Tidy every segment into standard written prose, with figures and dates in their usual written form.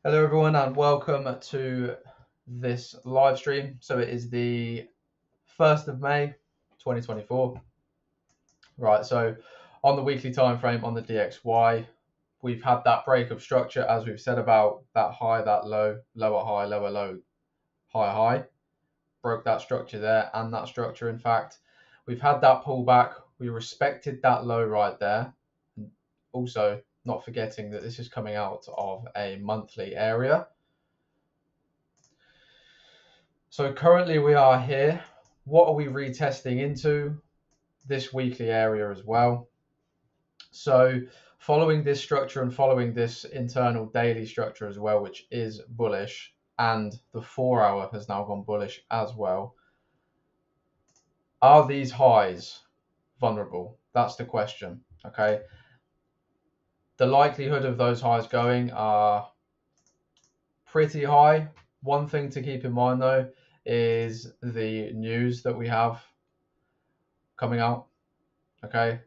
Hello everyone and welcome to this live stream. So it is the 1st of May 2024. Right, so on the weekly time frame on the DXY, we've had that break of structure as we've said about that high, that low, lower high, lower low, high high. Broke that structure there and that structure in fact. We've had that pullback. We respected that low right there. Also, not forgetting that this is coming out of a monthly area. So currently we are here. What are we retesting into? This weekly area as well. So following this structure and following this internal daily structure as well, which is bullish, and the 4-hour has now gone bullish as well. Are these highs vulnerable? That's the question. Okay. The likelihood of those highs going are pretty high. One thing to keep in mind though is the news that we have coming out. Okay,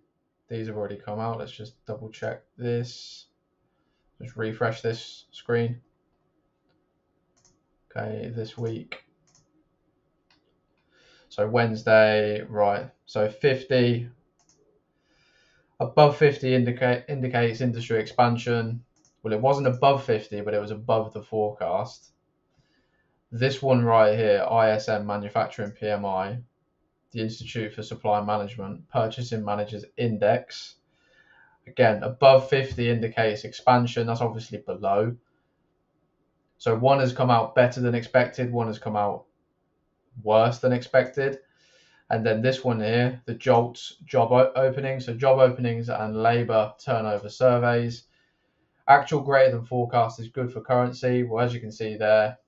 these have already come out. Let's just double check this. Just refresh this screen. Okay, this week. So Wednesday, right. So 50, above 50 indicates industry expansion. Well, it wasn't above 50, but it was above the forecast. This one right here, ISM Manufacturing PMI, the Institute for Supply Management, Purchasing Managers Index. Again, above 50 indicates expansion. That's obviously below. So one has come out better than expected. One has come out worse than expected. And then this one here, the JOLTS job openings. So job openings and labour turnover surveys. Actual greater than forecast is good for currency. Well, as you can see there,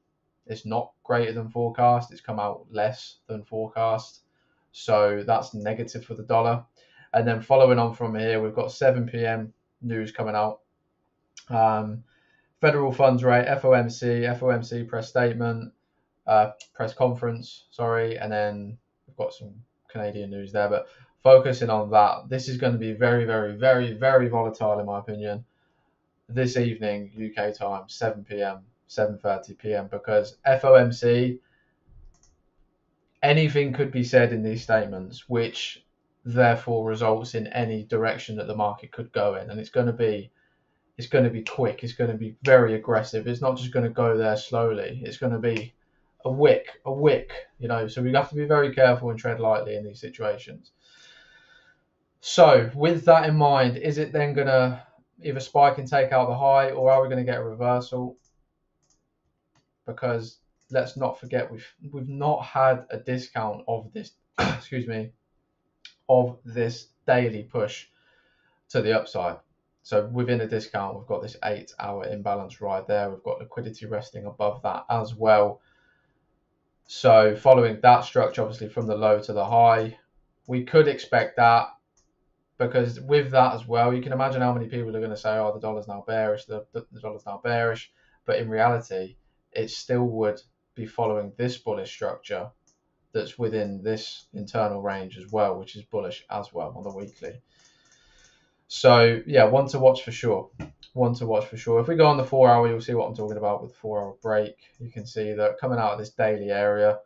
it's not greater than forecast. It's come out less than forecast. So that's negative for the dollar. And then following on from here, we've got 7 p.m. news coming out. Federal funds rate, FOMC press statement, press conference, sorry, and then we've got some Canadian news there, but focusing on that, this is going to be very, very, very, very volatile in my opinion. This evening, UK time, 7 p.m., 7:30 p.m., because FOMC, anything could be said in these statements, which therefore results in any direction that the market could go in, and it's going to be quick. It's going to be very aggressive. It's not just going to go there slowly. It's going to be a wick, so we have to be very careful and tread lightly in these situations. So with that in mind, is it then going to either spike and take out the high, or are we going to get a reversal? Because let's not forget, we've not had a discount of this excuse me, of this daily push to the upside. So within a discount, we've got this 8-hour imbalance right there. We've got liquidity resting above that as well. So following that structure, obviously from the low to the high, we could expect that, because with that as well, you can imagine how many people are going to say, oh, the dollar's now bearish, the dollar's now bearish. But in reality, it still would be following this bullish structure that's within this internal range as well, which is bullish as well on the weekly. So yeah, one to watch for sure. If we go on the 4-hour, you'll see what I'm talking about with the 4-hour break. You can see that coming out of this daily area,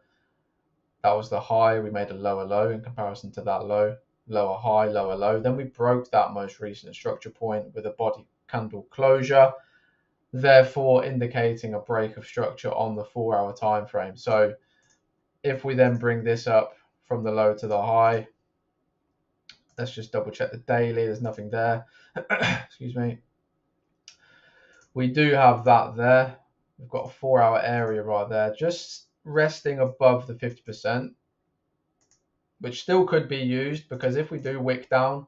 that was the high. We made a lower low in comparison to that low, lower high, lower low. Then we broke that most recent structure point with a body candle closure, therefore indicating a break of structure on the 4-hour time frame. So if we then bring this up from the low to the high, let's just double check the daily. There's nothing there. Excuse me. We do have that there. We've got a 4-hour area right there, just resting above the 50%, which still could be used, because if we do wick down,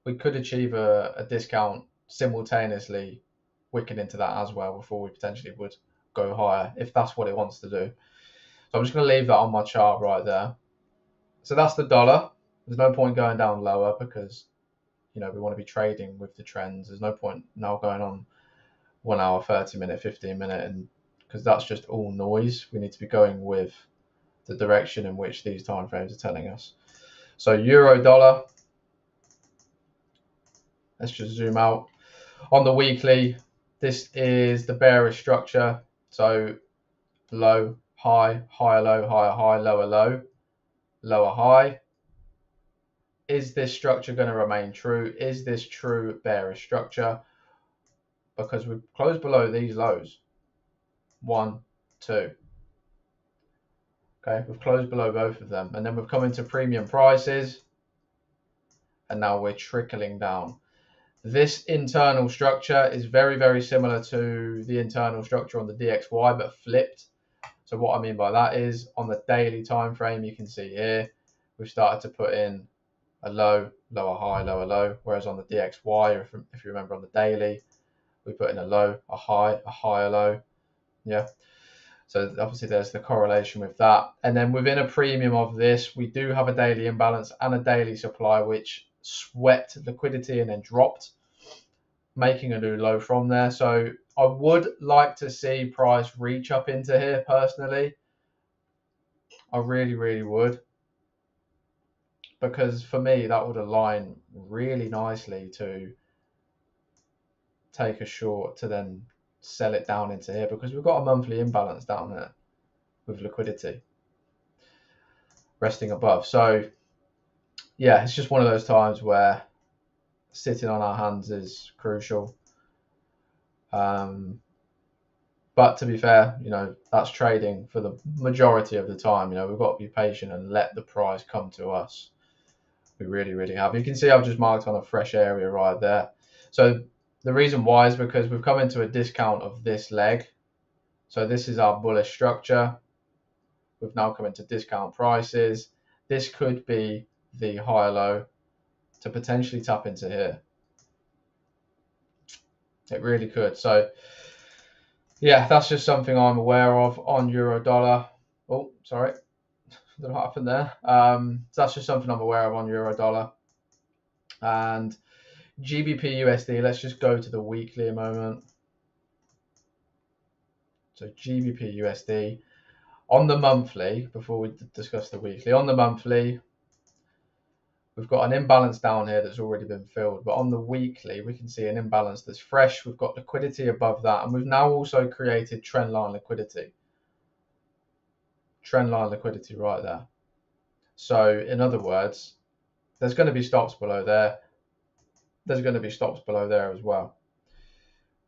we could achieve a discount simultaneously wicking into that as well before we potentially would go higher, if that's what it wants to do. So I'm just going to leave that on my chart right there. So that's the dollar. There's no point going down lower, because we want to be trading with the trends. There's no point now going on 1 hour, 30 minute, 15 minute, and because that's just all noise. We need to be going with the direction in which these time frames are telling us. So euro dollar, let's just zoom out. On the weekly, This is the bearish structure. So low, high, higher low, higher high, lower low, lower high. Is this structure going to remain true? Is this true bearish structure? Because we've closed below these lows. 1, 2. Okay, we've closed below both of them. And then we've come into premium prices. And now we're trickling down. This internal structure is very, very similar to the internal structure on the DXY, but flipped. So what I mean by that is on the daily time frame, you can see here, we've started to put in a low, lower high, lower low. Whereas on the DXY, if you remember on the daily, we put in a low, a high, a higher low. Yeah. So obviously there's the correlation with that. And then within a premium of this, we do have a daily imbalance and a daily supply, which swept liquidity and then dropped, making a new low from there. So I would like to see price reach up into here personally. I really, really would. Because for me, that would align really nicely to take a short to then sell it down into here, because we've got a monthly imbalance down there with liquidity resting above. So yeah, it's just one of those times where sitting on our hands is crucial. But to be fair, that's trading for the majority of the time. We've got to be patient and let the price come to us. We really, really have. You can see I've just marked on a fresh area right there. So the reason why is because we've come into a discount of this leg. So this is our bullish structure. We've now come into discount prices. This could be the higher low to potentially tap into here. It really could. So yeah, that's just something I'm aware of on euro dollar. Oh, sorry. I don't know what happened there. So that's just something I'm aware of on euro dollar. And GBP USD, let's just go to the weekly a moment. So GBP USD on the monthly, before we discuss the weekly, on the monthly, we've got an imbalance down here that's already been filled. But on the weekly, we can see an imbalance that's fresh. We've got liquidity above that. And we've now also created trend line liquidity. Trend line liquidity right there. So in other words, there's going to be stops below there. There's going to be stops below there as well,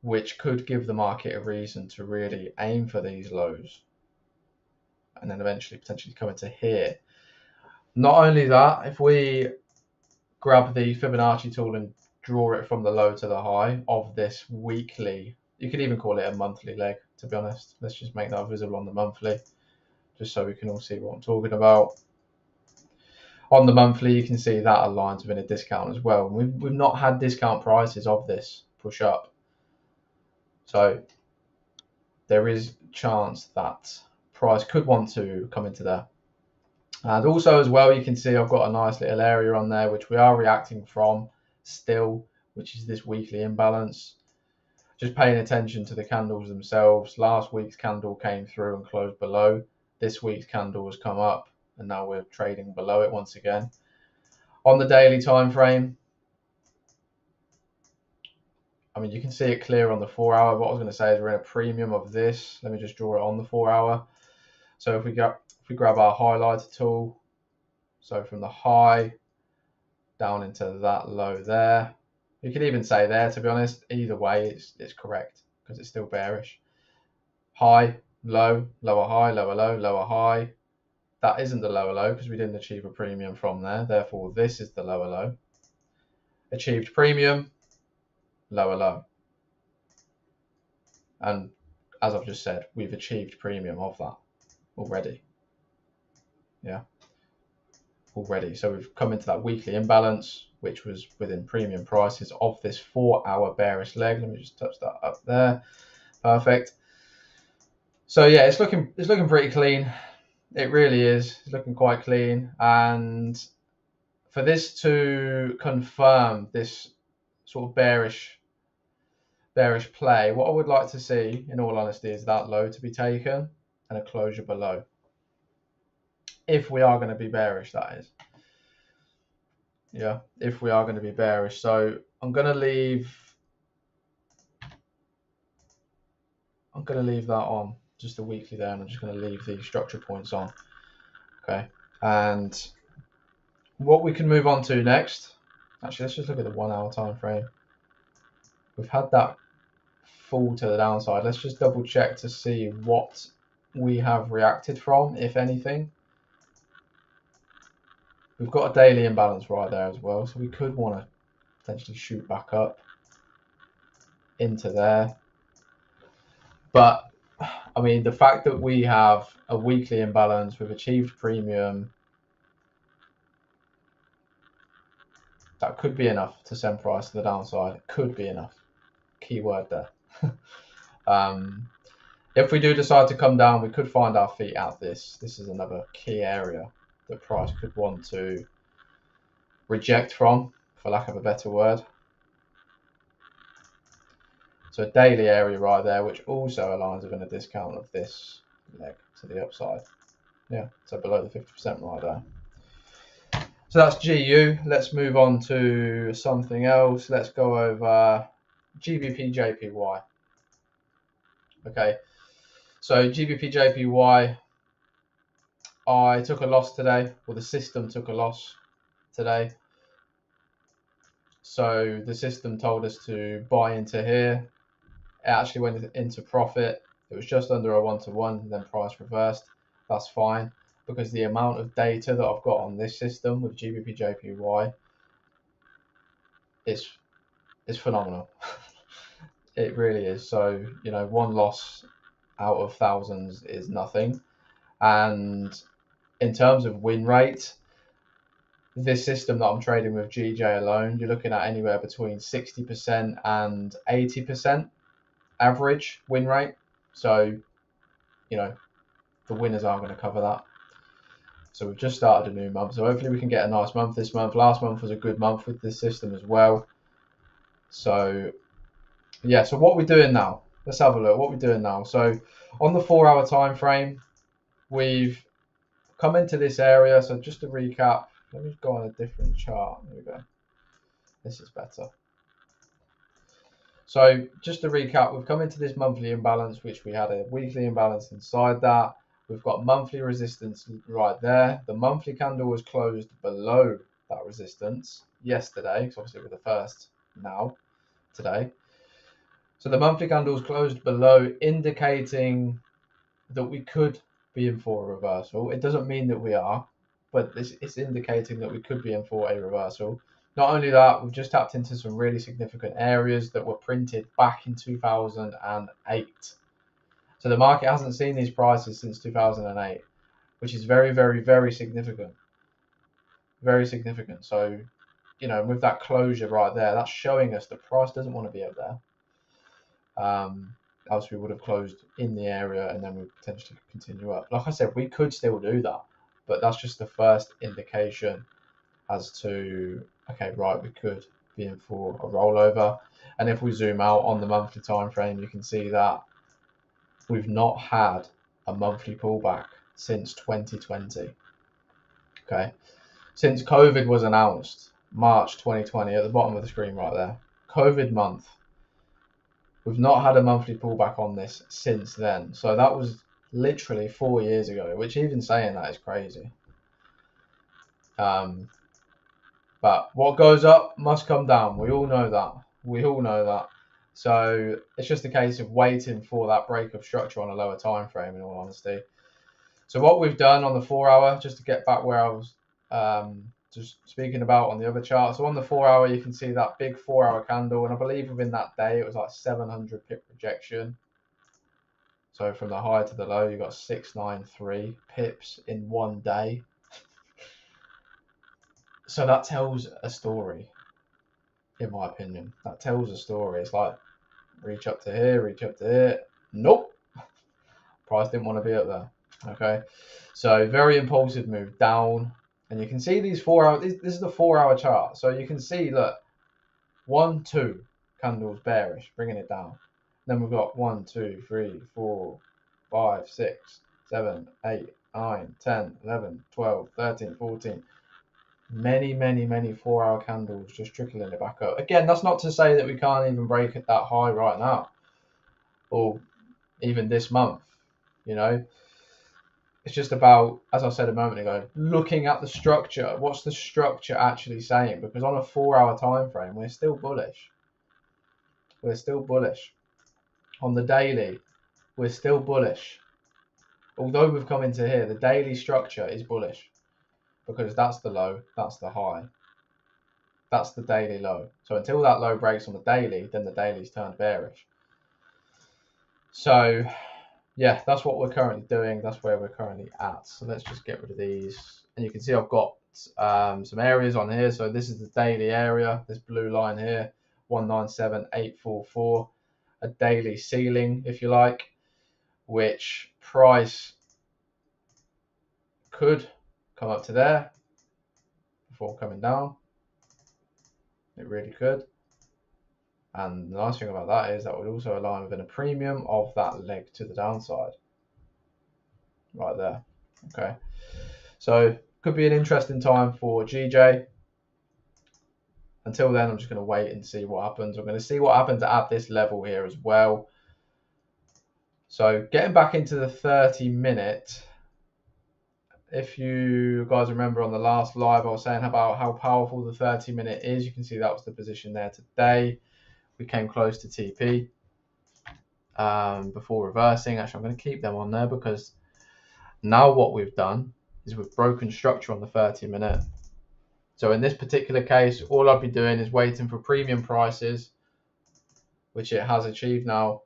which could give the market a reason to really aim for these lows and then eventually potentially come into here. Not only that, if we grab the Fibonacci tool and draw it from the low to the high of this weekly, you could even call it a monthly leg, to be honest. Let's just make that visible on the monthly, just so we can all see what I'm talking about. On the monthly, you can see that aligns within a discount as well. We've not had discount prices of this push up. So there is a chance that price could want to come into there. And also as well, you can see I've got a nice little area on there, which we are reacting from still, which is this weekly imbalance. Just paying attention to the candles themselves. Last week's candle came through and closed below. This week's candle has come up, and now we're trading below it once again. On the daily time frame, I mean, you can see it clear on the 4 hour. What I was going to say is we're in a premium of this. Let me just draw it on the 4 hour. So if we grab our highlighter tool, so from the high down into that low there, you could even say there, to be honest. Either way, it's correct because it's still bearish. High, low, lower high, lower low, lower high. That isn't the lower low because we didn't achieve a premium from there. Therefore, this is the lower low. Achieved premium, lower low. And as I've just said, we've achieved premium of that already. Yeah, already. So we've come into that weekly imbalance, which was within premium prices of this 4 hour bearish leg. Let me just touch that up there. Perfect. So yeah, it's looking pretty clean. It really is. It's looking quite clean. And for this to confirm this sort of bearish play, what I would like to see, in all honesty, is that low to be taken and a closure below. If we are going to be bearish, that is. Yeah, if we are going to be bearish. So I'm going to leave I'm going to leave that on, just the weekly there, and I'm just going to leave the structure points on. Okay, and what we can move on to next, actually, let's just look at the 1 hour time frame. We've had that fall to the downside. Let's just double check to see what we have reacted from, if anything. We've got a daily imbalance right there as well, so we could want to potentially shoot back up into there. But I mean, the fact that we have a weekly imbalance, we've achieved premium, that could be enough to send price to the downside. It could be enough. Keyword there. If we do decide to come down, we could find our feet out this. This is another key area that price could want to reject from, for lack of a better word. So a daily area right there, which also aligns within a discount of this leg to the upside. Yeah, so below the 50% right there. So that's GU. Let's move on to something else. Let's go over GBP JPY. Okay, so GBP JPY, I took a loss today, or the system took a loss today. So the system told us to buy into here. It actually went into profit. It was just under a 1-to-1, then price reversed. That's fine, because the amount of data that I've got on this system with GBP JPY is phenomenal. It really is. So, you know, one loss out of thousands is nothing. And in terms of win rate, this system that I'm trading with, GJ alone, you're looking at anywhere between 60% and 80% average win rate. So, you know, the winners aren't going to cover that. So we've just started a new month. So hopefully we can get a nice month this month. Last month was a good month with this system as well. So yeah, so what we're doing now, let's have a look what we're doing now. So on the 4 hour time frame, we've come into this area. So just to recap, let me go on a different chart. There we go. This is better. So just to recap, we've come into this monthly imbalance, which we had a weekly imbalance inside that. We've got monthly resistance right there. The monthly candle was closed below that resistance yesterday, because obviously we're the first now, today. So the monthly candle was closed below, indicating that we could be in for a reversal. It doesn't mean that we are, but it's indicating that we could be in for a reversal. Not only that, we've just tapped into some really significant areas that were printed back in 2008. So the market hasn't seen these prices since 2008, which is very, very, very significant. Very significant. So, you know, with that closure right there, that's showing us the price doesn't want to be up there. Else we would have closed in the area and then we potentially continue up. Like I said, we could still do that, but that's just the first indication as to, okay, right, we could be in for a rollover. And if we zoom out on the monthly time frame, you can see that we've not had a monthly pullback since 2020. Okay, since COVID was announced, March 2020, at the bottom of the screen right there, COVID month, we've not had a monthly pullback on this since then. So that was literally 4 years ago, which even saying that is crazy. But what goes up must come down. We all know that. We all know that. So it's just a case of waiting for that break of structure on a lower time frame, in all honesty. So what we've done on the 4 hour, just to get back where I was just speaking about on the other chart. So on the 4 hour, you can see that big 4 hour candle. And I believe within that day, it was like 700 pip rejection. So from the high to the low, you got 693 pips in one day. So that tells a story, in my opinion. That tells a story. It's like, reach up to here, reach up to here. Nope. Price didn't want to be up there. Okay. So very impulsive move down. And you can see these 4 hour, this is the 4 hour chart. So you can see, look, 1, 2 candles bearish, bringing it down. Then we've got 1, 2, 3, 4, 5, 6, 7, 8, 9, 10, 11, 12, 13, 14. Many, many, many 4 hour candles just trickling it back up. Again, that's not to say that we can't even break at that high right now. Or, even this month. You know, it's just about, as I said a moment ago, looking at the structure. What's the structure actually saying? Because on a 4-hour time frame, we're still bullish. We're still bullish. On the daily, we're still bullish. Although we've come into here, the daily structure is bullish because that's the low, that's the high, that's the daily low. So until that low breaks on the daily, then the daily's turned bearish. So yeah, that's what we're currently doing. That's where we're currently at. So let's just get rid of these. And you can see I've got some areas on here. So this is the daily area, this blue line here, 197.844, a daily ceiling, if you like, which price could come up to there before coming down. It really could. And the nice thing about that is that would also align within a premium of that leg to the downside. Right there. Okay. So could be an interesting time for GJ. Until then, I'm just going to wait and see what happens. I'm going to see what happens at this level here as well. So getting back into the 30-minute. If you guys remember on the last live, I was saying about how powerful the 30-minute is. You can see that was the position there today. We came close to TP before reversing. Actually, I'm going to keep them on there because now what we've done is we've broken structure on the 30-minute. So in this particular case, all I'll be doing is waiting for premium prices, which it has achieved now,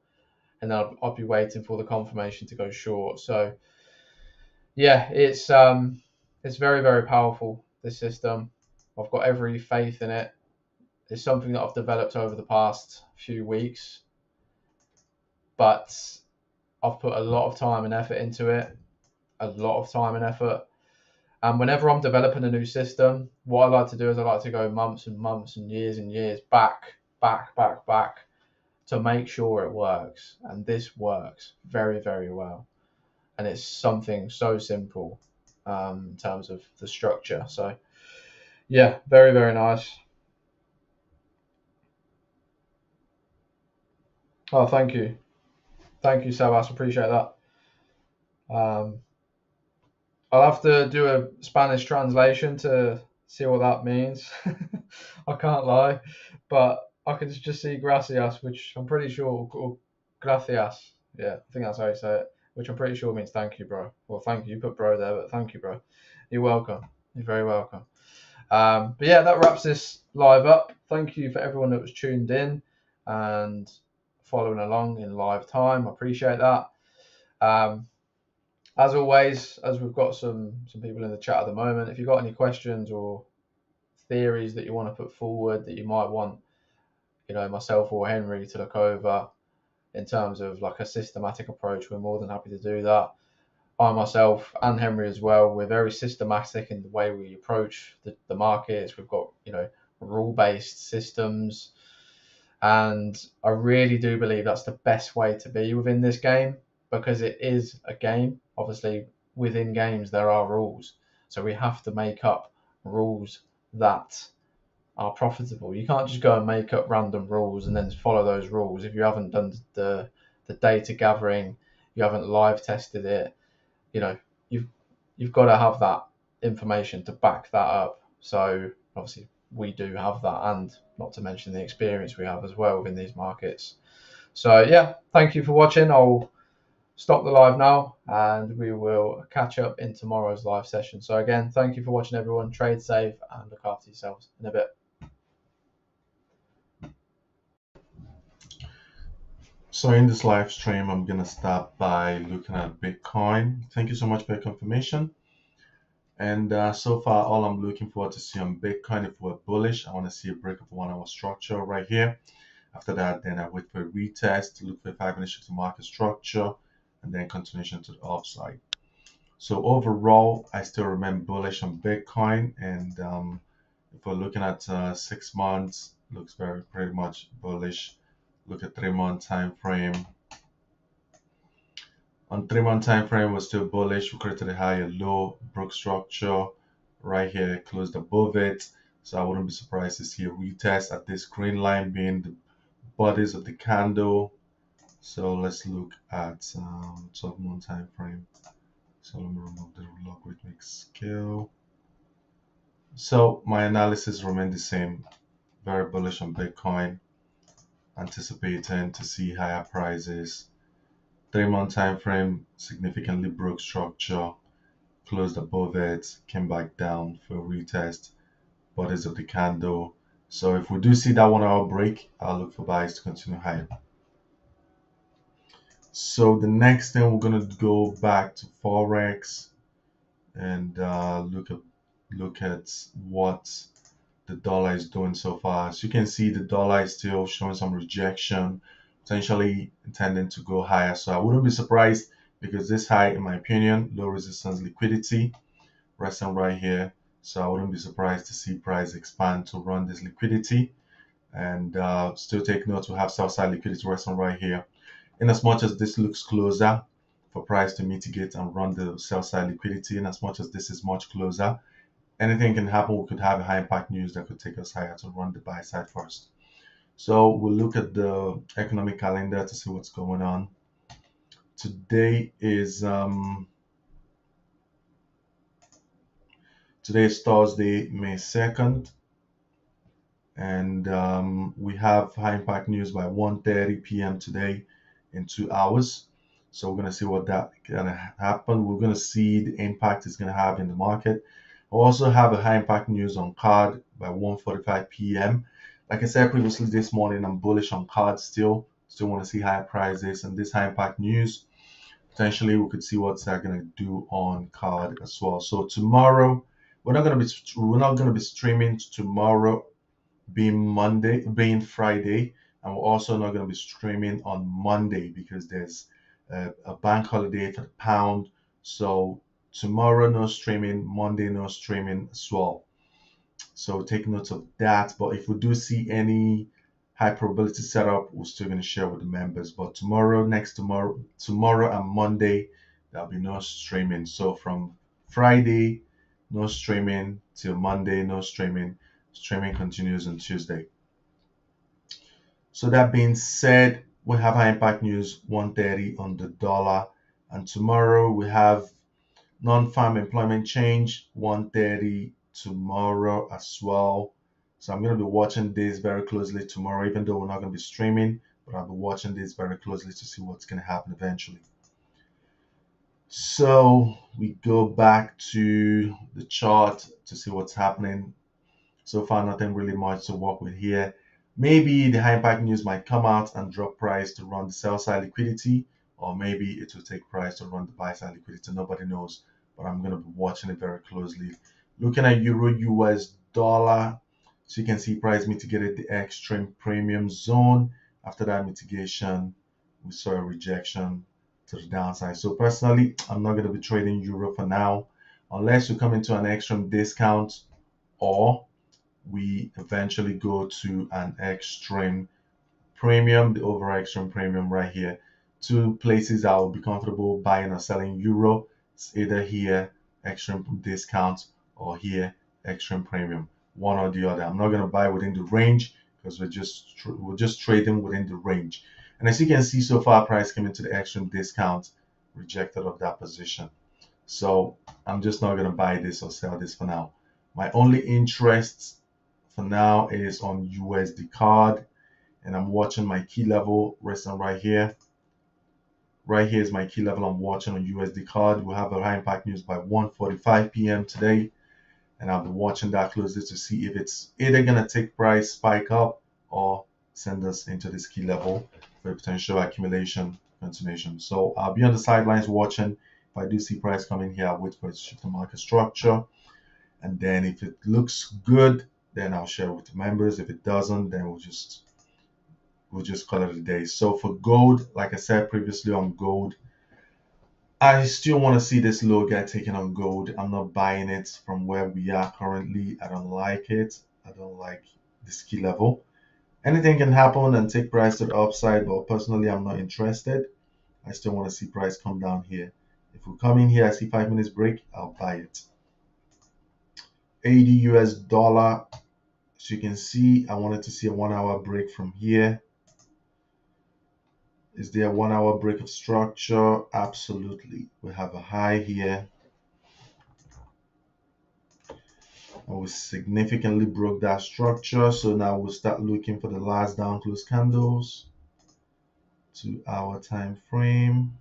and then I'll be waiting for the confirmation to go short. So yeah, it's very, very powerful, this system. I've got every faith in it. It's something that I've developed over the past few weeks, but I've put a lot of time and effort into it, a lot of time and effort. And whenever I'm developing a new system, what I like to do is I like to go months and months and years back to make sure it works. And this works very, very well. And it's something so simple in terms of the structure. So yeah, very, very nice. Oh, thank you. Thank you, Sebas. Appreciate that. I'll have to do a Spanish translation to see what that means. I can't lie, but I can just see gracias, which I'm pretty sure, or gracias. Yeah, I think that's how you say it, which I'm pretty sure means thank you, bro. Well, thank you. You put bro there, but thank you, bro. You're welcome. You're very welcome. But yeah, that wraps this live up. Thank you for everyone that was tuned in and following along in live time. I appreciate that. As always, as we've got some people in the chat at the moment, if you've got any questions or theories that you want to put forward that you might want, myself or Henry to look over in terms of like a systematic approach, we're more than happy to do that. I myself and Henry as well, we're very systematic in the way we approach the markets. We've got, rule-based systems, and I really do believe that's the best way to be within this game, because it is a game. Obviously, within games, there are rules. So we have to make up rules that are profitable. You can't just go and make up random rules and then follow those rules. If you haven't done the data gathering, you haven't live tested it, you've got to have that information to back that up. So obviously we do have that, and not to mention the experience we have as well within these markets. So yeah, thank you for watching. I'll stop the live now and we will catch up in tomorrow's live session. So again, thank you for watching, everyone. Trade safe and look after yourselves. In a bit. So in this live stream, I'm going to start by looking at Bitcoin. Thank you so much for your confirmation. And so far, all I'm looking forward to see on Bitcoin, if we're bullish, I want to see a break of 1 hour structure right here. After that, then I wait for a retest, look for a 5-minute shift to market structure, and then continuation to the upside. So overall, I still remain bullish on Bitcoin. And if we're looking at 6 months, looks pretty much bullish. Look at 3-month time frame. On 3-month time frame, we're still bullish. We created a higher low, broke structure right here, closed above it. So I wouldn't be surprised to see a retest at this green line being the bodies of the candle. So let's look at 12-month time frame. So let me remove the logarithmic scale. So my analysis remained the same. Very bullish on Bitcoin, anticipating to see higher prices. 3-month time frame significantly broke structure, closed above it, came back down for a retest, bodies of the candle. So if we do see that 1 hour break, I'll look for buys to continue higher. So the next thing, we're gonna go back to Forex and look at what the dollar is doing so far. As you can see, the dollar is still showing some rejection, potentially intending to go higher. So I wouldn't be surprised, because this high, in my opinion, low resistance liquidity resting right here. So I wouldn't be surprised to see price expand to run this liquidity. And still take note, we have sell side liquidity resting right here. In as much as this looks closer for price to mitigate and run the sell side liquidity, in as much as this is much closer, anything can happen. We could have a high impact news that could take us higher to run the buy side first. So we'll look at the economic calendar to see what's going on. Today is Thursday, May 2nd, and we have high impact news by 1:30 p.m. today in 2 hours. So we're gonna see what that gonna happen. We're gonna see the impact it's gonna have in the market. We'll also have a high impact news on CAD by 1:45 p.m. Like I said previously this morning, I'm bullish on CAD still. Still want to see higher prices, and this high impact news, potentially we could see what's that gonna do on CAD as well. So tomorrow, we're not gonna be streaming tomorrow, being Friday, and we're also not going to be streaming on Monday because there's a bank holiday for the pound. So tomorrow no streaming, Monday no streaming as well. So take note of that. But if we do see any high probability setup, we're still going to share with the members. But tomorrow and Monday, there'll be no streaming. So from Friday, no streaming till Monday, no streaming. Streaming continues on Tuesday. So that being said, we have high impact news 1:30 on the dollar, and tomorrow we have non-farm employment change 1:30 tomorrow as well. So I'm going to be watching this very closely tomorrow, even though we're not going to be streaming, but I'll be watching this very closely to see what's going to happen eventually. So we go back to the chart to see what's happening. So far, nothing really much to work with here. Maybe the high impact news might come out and drop price to run the sell side liquidity, or maybe it will take price to run the buy side liquidity. Nobody knows, but I'm going to be watching it very closely. Looking at Euro US dollar, so you can see price mitigated the extreme premium zone. After that mitigation, we saw a rejection to the downside. So personally, I'm not going to be trading euro for now, unless you come into an extreme discount, or we eventually go to an extreme premium, the over extreme premium right here. Two places I will be comfortable buying or selling euro. It's either here, extreme discount, or here, extreme premium. One or the other. I'm not going to buy within the range because we're just trading within the range. And as you can see, so far price came into the extreme discount, rejected of that position. So I'm just not going to buy this or sell this for now. My only interest for now is on USD CAD, and I'm watching my key level resting right here. Right here is my key level I'm watching on USD CAD. We'll have a high impact news by 1:45 p.m. today, and I'll be watching that closely to see if it's either gonna take price spike up or send us into this key level for a potential accumulation continuation. So I'll be on the sidelines watching. If I do see price coming here, I'll wait for it to shift the market structure, and then if it looks good, then I'll share with the members. If it doesn't, then we'll just call it a day. So for gold, like I said previously on gold, I still want to see this low get taken on gold. I'm not buying it from where we are currently. I don't like it. I don't like this key level. Anything can happen and take price to the upside, but personally, I'm not interested. I still want to see price come down here. If we come in here, I see 5 minutes break, I'll buy it. AUD US dollar. So you can see, I wanted to see a 1 hour break from here. Is there a 1 hour break of structure? Absolutely. We have a high here, and we significantly broke that structure. So now we'll start looking for the last down close candles, 2 hour time frame.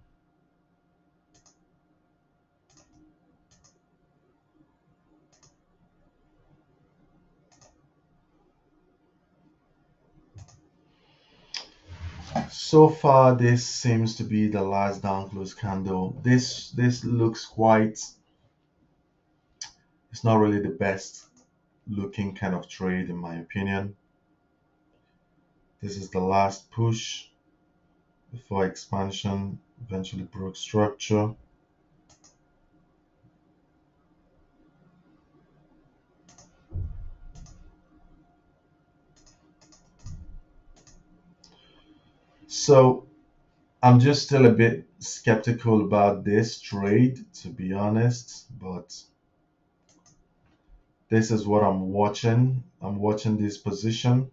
So far, this seems to be the last down close candle. This looks quite. It's not really the best looking kind of trade in my opinion. This is the last push before expansion eventually broke structure. So I'm just still a bit skeptical about this trade, to be honest, but this is what I'm watching. I'm watching this position.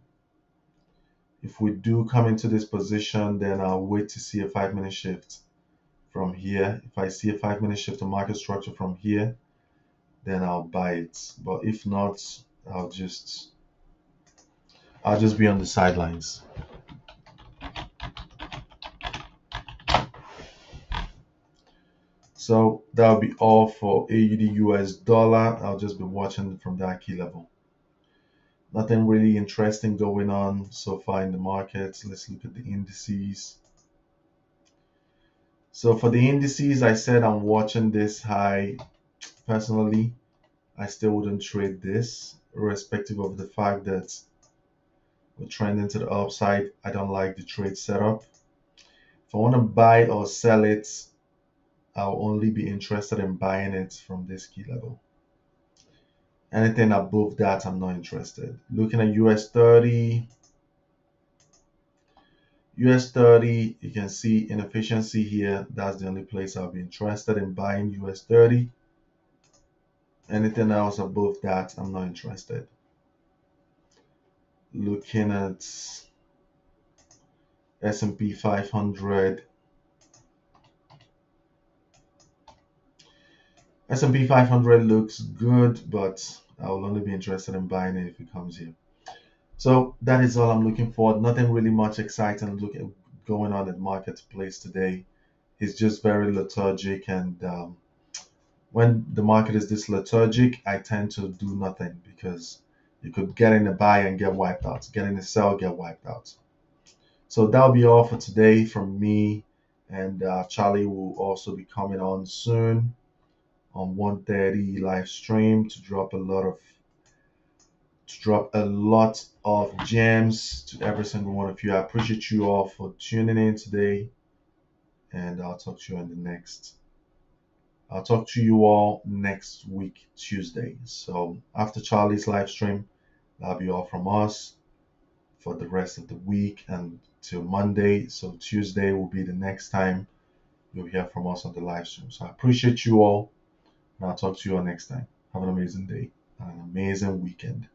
If we do come into this position, then I'll wait to see a 5 minute shift from here. If I see a 5 minute shift to market structure from here, then I'll buy it. But if not, I'll just I'll just be on the sidelines. So that'll be all for AUD US dollar. I'll just be watching from that key level. Nothing really interesting going on so far in the markets. Let's look at the indices. So for the indices, I said I'm watching this high. Personally, I still wouldn't trade this, irrespective of the fact that we're trending to the upside. I don't like the trade setup. If I want to buy or sell it, I'll only be interested in buying it from this key level. Anything above that, I'm not interested. Looking at US 30, you can see inefficiency here. That's the only place I'll be interested in buying US 30. Anything else above that, I'm not interested. Looking at S&P 500. S&P 500 looks good, but I will only be interested in buying it if it comes here. So that is all I'm looking for. Nothing really much exciting going on in the marketplace today. It's just very lethargic, and when the market is this lethargic, I tend to do nothing because you could get in a buy and get wiped out, get in a sell, get wiped out. So that'll be all for today from me, and Charlie will also be coming on soon on 1:30 live stream to drop a lot of gems to every single one of you. I appreciate you all for tuning in today, and I'll talk to you all next week, Tuesday. So after Charlie's live stream, that'll be all from us for the rest of the week and till Monday. So Tuesday will be the next time you'll hear from us on the live stream. So I appreciate you all, and I'll talk to you all next time. Have an amazing day and an amazing weekend.